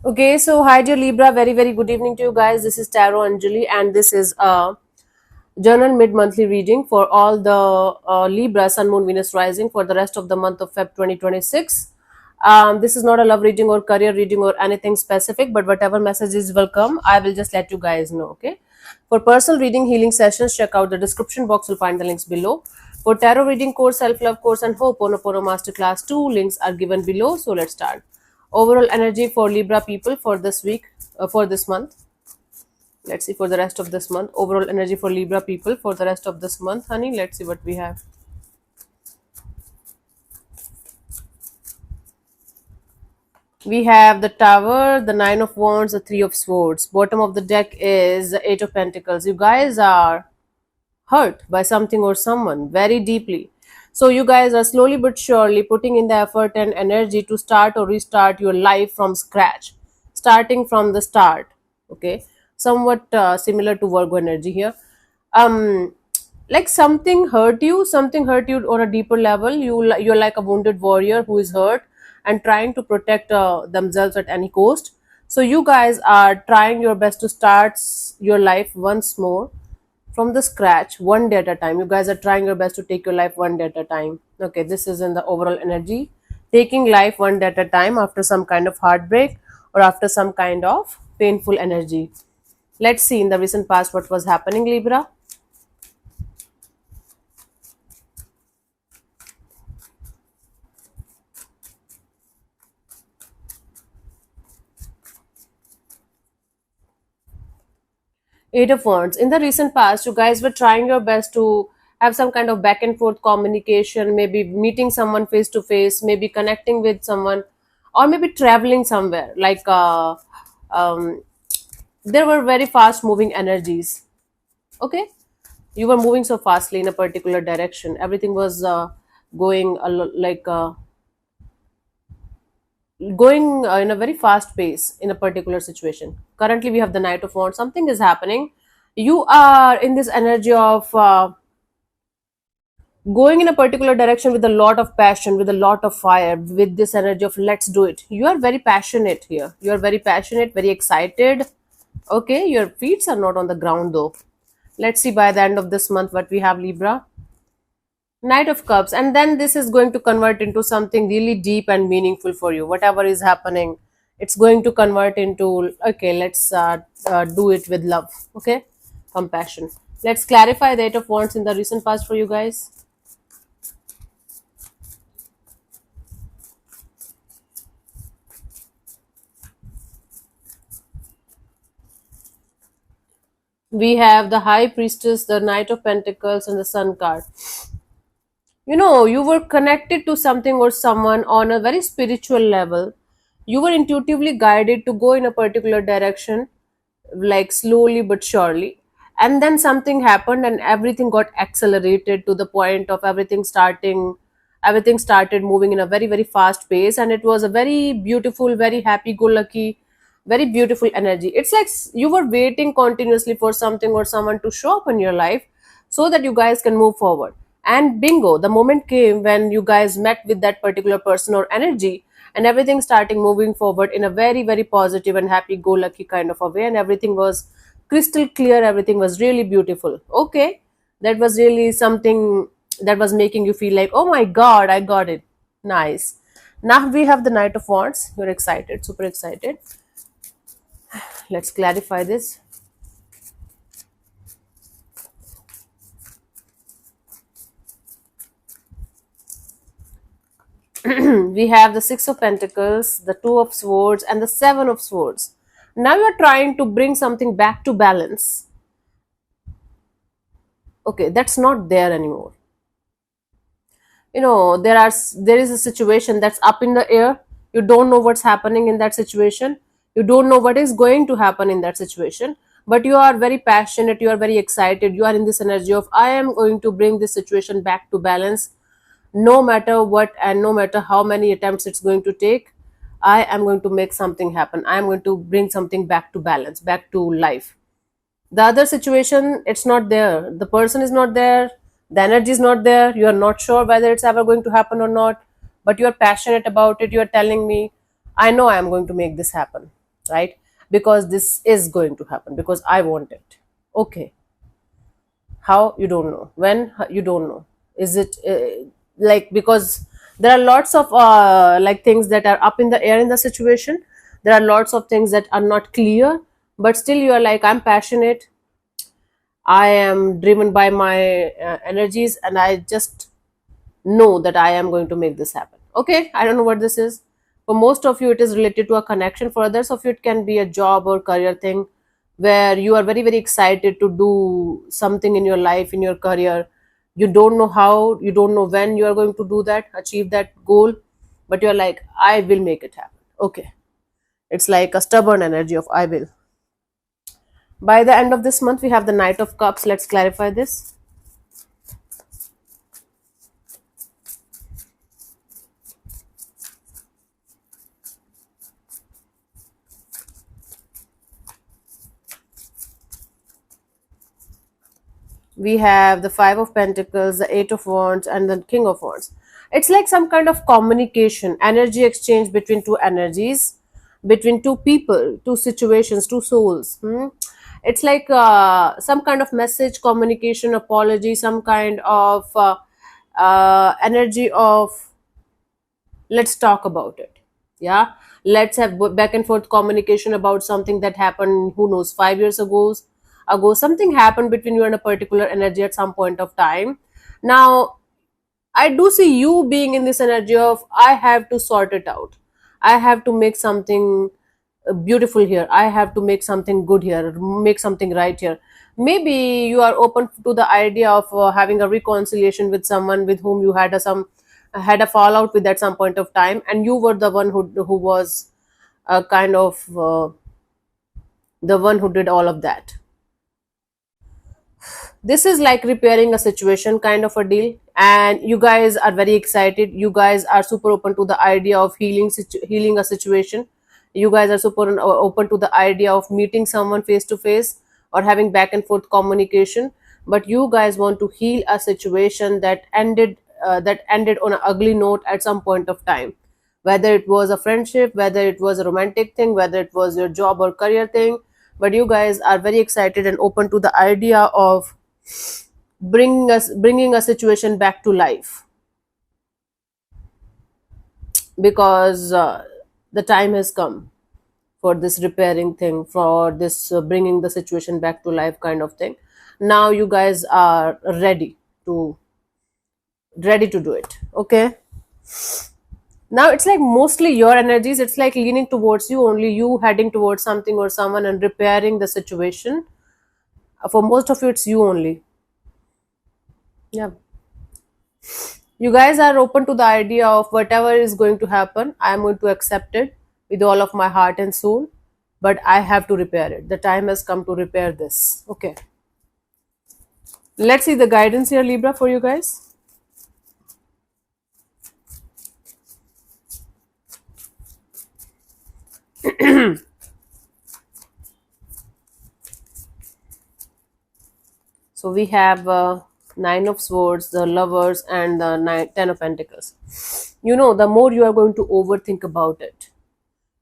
Okay, so hi dear Libra, very very good evening to you guys. This is Tarot Anjali, and this is a journal mid-monthly reading for all the Libra Sun, Moon, Venus rising for the rest of the month of Feb 2026. This is not a love reading or career reading or anything specific, but whatever messages will come, I will just let you guys know. Okay. For personal reading, healing sessions, check out the description box. You'll find the links below. For tarot reading course, self-love course, and Ho'oponopono masterclass, two links are given below. So let's start. Overall energy for Libra people for this week, for this month. Let's see for the rest of this month. Overall energy for Libra people for the rest of this month, honey. Let's see what we have. We have the Tower, the Nine of Wands, the Three of Swords. Bottom of the deck is the Eight of Pentacles. You guys are hurt by something or someone very deeply. So you guys are slowly but surely putting in the effort and energy to start or restart your life from scratch, starting from the start. Okay, somewhat similar to Virgo energy here. Um, like something hurt you on a deeper level. You're like a wounded warrior who is hurt and trying to protect themselves at any cost. So you guys are trying your best to start your life once more from the scratch, one day at a time. You guys are trying your best to take your life one day at a time. Okay, this is in the overall energy, taking life one day at a time after some kind of heartbreak or after some kind of painful energy. Let's see in the recent past what was happening, Libra. Eight of Wands. In the recent past, you guys were trying your best to have some kind of back and forth communication, maybe meeting someone face to face, maybe connecting with someone, or maybe traveling somewhere. Um, there were very fast moving energies. Okay, you were moving so fastly in a particular direction. Everything was going going in a very fast pace in a particular situation. Currently, we have the Knight of Wands. Something is happening. You are in this energy of going in a particular direction with a lot of passion, with a lot of fire, with this energy of let's do it. You are very passionate here. You are very passionate, very excited. Okay, your feet are not on the ground though. Let's see by the end of this month what we have, Libra. Knight of Cups, and then this is going to convert into something really deep and meaningful for you. Whatever is happening, it's going to convert into okay. Let's do it with love. Okay, compassion. Let's clarify the Eight of Wands in the recent past for you guys. We have the High Priestess, the Knight of Pentacles, and the Sun card. You were connected to something or someone on a very spiritual level. You were intuitively guided to go in a particular direction, like slowly but surely. And then something happened and everything got accelerated to the point of everything started moving in a very, very fast pace. And it was a very beautiful, very happy go lucky, very beautiful energy. It's like you were waiting continuously for something or someone to show up in your life so that you guys can move forward. And bingo, the moment came when you guys met with that particular person or energy, and everything starting moving forward in a very, very positive and happy go lucky kind of a way. And everything was crystal clear, everything was really beautiful. Okay, that was really something that was making you feel like, oh my god, I got it. Nice. Now we have the Knight of Wands. You're excited, super excited. Let's clarify this. We have the Six of Pentacles, the Two of Swords, and the Seven of Swords. Now you're trying to bring something back to balance. Okay, that's not there anymore. There is a situation that's up in the air. You don't know what's happening in that situation. You don't know what is going to happen in that situation, but you are very passionate, you are very excited, you are in this energy of I am going to bring this situation back to balance, no matter what and no matter how many attempts it's going to take. I am going to make something happen. I am going to bring something back to balance, back to life. The other situation, it's not there. The person is not there. The energy is not there. You are not sure whether it's ever going to happen or not, but you are passionate about it. You are telling me, I know I am going to make this happen. right? Because this is going to happen, because I want it. Okay. How? You don't know. When? You don't know. Is it like, because there are lots of like things that are up in the air in the situation. There are lots of things that are not clear, but still you are like, I'm passionate, I am driven by my energies, and I just know that I am going to make this happen. Okay, I don't know what this is. For most of you, it is related to a connection. For others of you, it can be a job or career thing where you are very, very excited to do something in your life, in your career. You don't know how, you don't know when you are going to do that, achieve that goal, but you're like, I will make it happen. Okay. It's like a stubborn energy of I will. By the end of this month, we have the Knight of Cups. Let's clarify this. We have the Five of Pentacles, the Eight of Wands, and the King of Wands. It's like some kind of communication, energy exchange between two energies, between two people, two situations, two souls. It's like some kind of message, communication, apology, some kind of energy of, let's talk about it. Yeah, let's have back and forth communication about something that happened, who knows, 5 years ago something happened between you and a particular energy at some point of time. Now I do see you being in this energy of, I have to sort it out, I have to make something beautiful here, I have to make something good here, make something right here. Maybe you are open to the idea of having a reconciliation with someone with whom you had a fallout with at some point of time, and you were the one who was kind of the one who did all of that. This is like repairing a situation kind of a deal, and you guys are very excited, you guys are super open to the idea of healing a situation. You guys are super open to the idea of meeting someone face to face or having back and forth communication, but you guys want to heal a situation that ended on an ugly note at some point of time, whether it was a friendship, whether it was a romantic thing, whether it was your job or career thing. But you guys are very excited and open to the idea of bringing a situation back to life, because the time has come for this repairing thing, for this bringing the situation back to life kind of thing. Now you guys are to ready to do it. Okay. Now it's like mostly your energies, it's like leaning towards you, only you heading towards something or someone and repairing the situation. For most of you, it's you only. Yeah. You guys are open to the idea of whatever is going to happen, I am going to accept it with all of my heart and soul, but I have to repair it. The time has come to repair this. Okay. Let's see the guidance here, Libra, for you guys. So we have Nine of Swords, the Lovers, and the Ten of Pentacles. You know, the more you are going to overthink about it,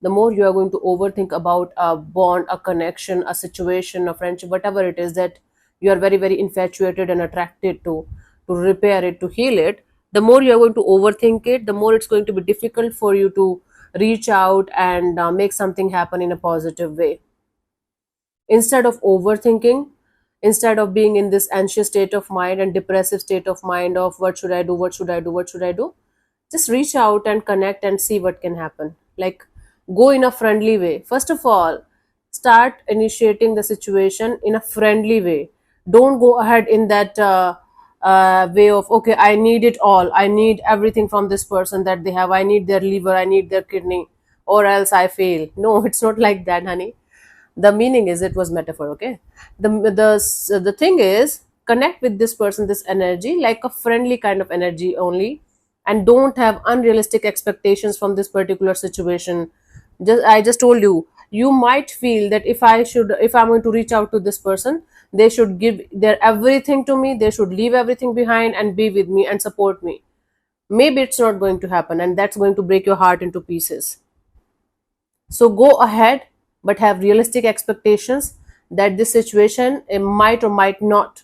the more you are going to overthink about a bond, a connection, a situation, a friendship, whatever it is that you are very, very infatuated and attracted to repair it, to heal it. The more you are going to overthink it, the more it's going to be difficult for you to reach out and make something happen in a positive way. Instead of overthinking, instead of being in this anxious state of mind and depressive state of mind of what should I do, what should I do, what should I do, just reach out and connect and see what can happen. Like, go in a friendly way. First of all, start initiating the situation in a friendly way. Don't go ahead in that way of, okay, I need it all, I need everything from this person that they have, I need their liver, I need their kidney, or else I fail. No, it's not like that, honey. The meaning is, it was metaphor. Okay. The thing is, connect with this person, this energy, like a friendly kind of energy only, and don't have unrealistic expectations from this particular situation. I just told you, you might feel that if I'm going to reach out to this person, they should give their everything to me, they should leave everything behind and be with me and support me. Maybe it's not going to happen, and that's going to break your heart into pieces. So go ahead, but have realistic expectations that this situation might or might not,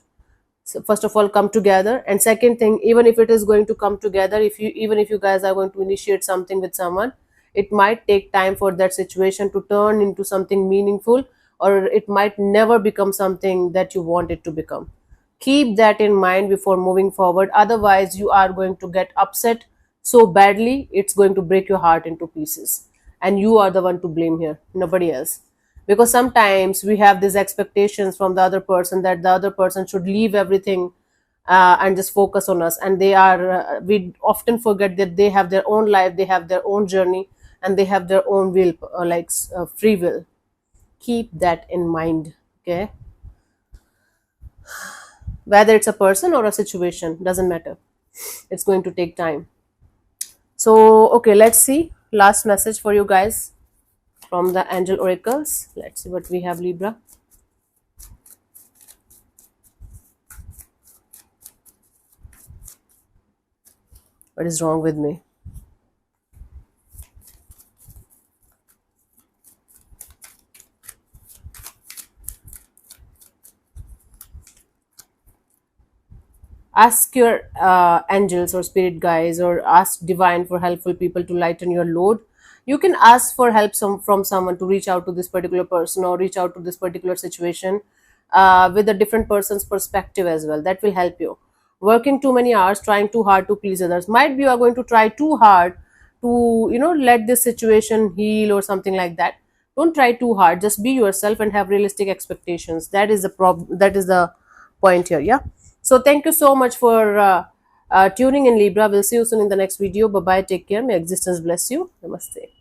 so first of all, come together. And second thing, even if it is going to come together, if you, even if you guys are going to initiate something with someone, it might take time for that situation to turn into something meaningful, or it might never become something that you want it to become. Keep that in mind before moving forward, otherwise you are going to get upset so badly it's going to break your heart into pieces, and you are the one to blame here, nobody else. Because sometimes we have these expectations from the other person that the other person should leave everything and just focus on us, and they are we often forget that they have their own life, they have their own journey, and they have their own will, free will. Keep that in mind. Okay, whether it's a person or a situation, doesn't matter, it's going to take time. So okay, let's see last message for you guys from the angel oracles. Let's see what we have, Libra. What is wrong with me? Ask your angels or spirit guides, or ask divine for helpful people to lighten your load. You can ask for help from someone to reach out to this particular person or reach out to this particular situation with a different person's perspective as well. That will help you. Working too many hours, trying too hard to please others, might be you are going to try too hard to, let this situation heal or something like that. Don't try too hard, just be yourself and have realistic expectations. That is the problem, that is the point here. Yeah, so thank you so much for tuning in, Libra. We'll see you soon in the next video. Bye bye, take care, may existence bless you. Namaste.